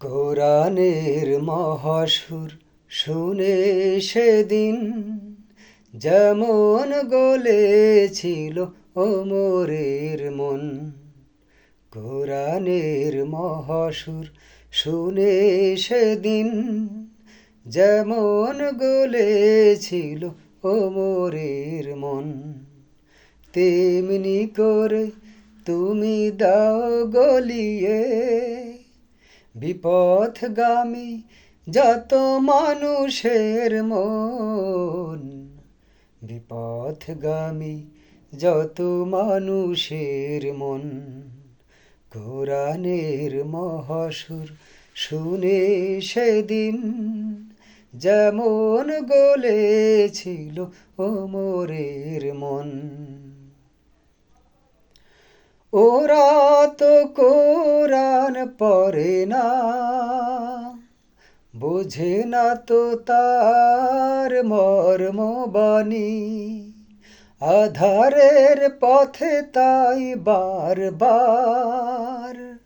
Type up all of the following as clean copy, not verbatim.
কোরআনের মহাসুর শুনে সেদিন যেমন গলেছিল ওমরের মন। কোরআনের মহাসুর শুনে সেদিন যেমন গলেছিল ওমরের মন। তেমনি করে তুমি দাও গলিয়ে বিপথগামী যত মানুষের মন। বিপথগামী যত মানুষের মন। কোরআনের মহাসুর শুনে সেদিন যেমন গলেছিল ওমরের মন। ওরা তো কোরআন পড়ে না, বোঝে না তো তার মর্ম বাণী। আধারের পথে তাই বারবার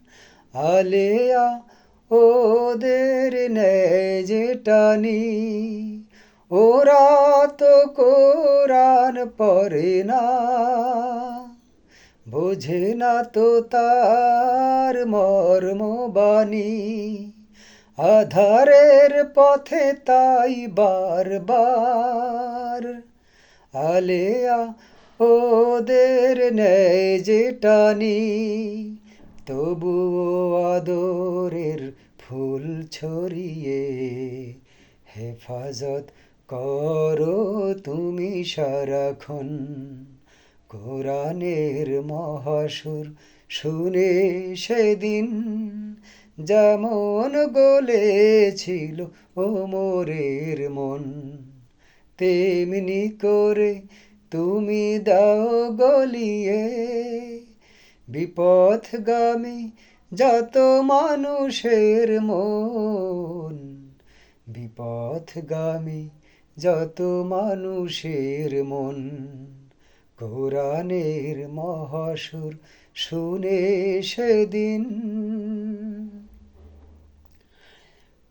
আলেয়া ওদের নেয় যে টানি। ওরা তো কোরআন পড়ে না, বোঝে না তো তার মর্ম বাণী। আধারের পথে তাই বারবার আলেয়া ওদের নেয় যে টানি। তবুও আদরের ফুল ছড়িয়ে হেফাজত করো তুমি সারাক্ষণ। কোরআনের মহাসুর শুনে সেদিন যেমন গলেছিল ওমরের মন। তেমনি করে তুমি দাও গলিয়ে বিপথগামী যত মানুষের মন। বিপথগামী যত মানুষের মন। কোরআনের মহাসুর শুনে সেদিন।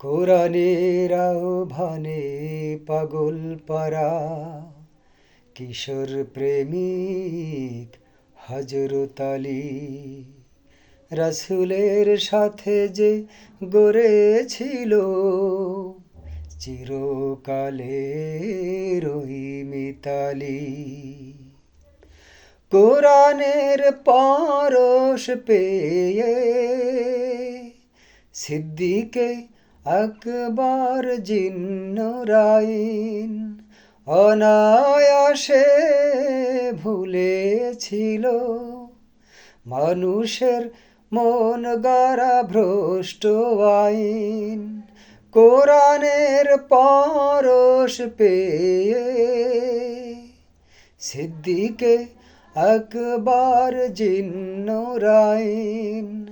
কোরআনের আহ্বানে পাগল পারা কিশোর প্রেমিক হযরত আলী রাসূলের সাথে যে গড়েছিল চিরকালের ওই মিতালি। কোরআনের পরশ পেয়ে সিদ্দিকে আকবর জিন্নুরাইন অনায়াসে ভুলেছিল মানুষের মন গড়া ভ্রষ্ট আইন। কোরআনের পরশ পেয়ে সিদ্দিকে আকবর জিন্নুরাইন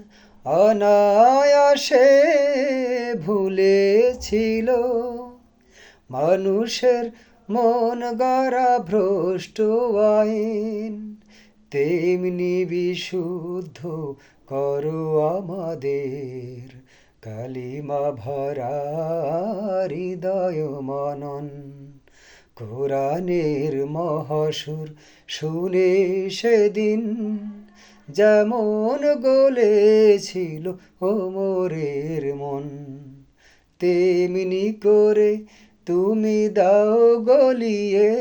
অনায়াসে ভুলেছিল মানুষের মন গড়া ভ্রষ্ট আইন। তেমনি বিশুদ্ধ করো আমাদের কালিমা ভরা হৃদয় মনন। কোরআনের মহাসুর শুনে সেদিন যেমন গলেছিল ওমরের মন। তেমনি করে তুমি দাও গলিয়ে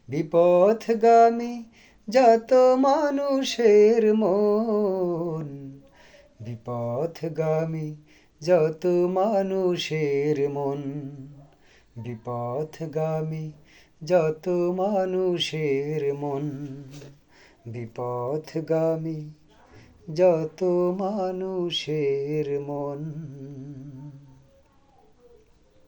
বিপথগামী যত মানুষের মন। বিপথগামী যত মানুষের মন। বিপথগামী যত মানুষের মন। বিপথগামী যত মানুষের মন।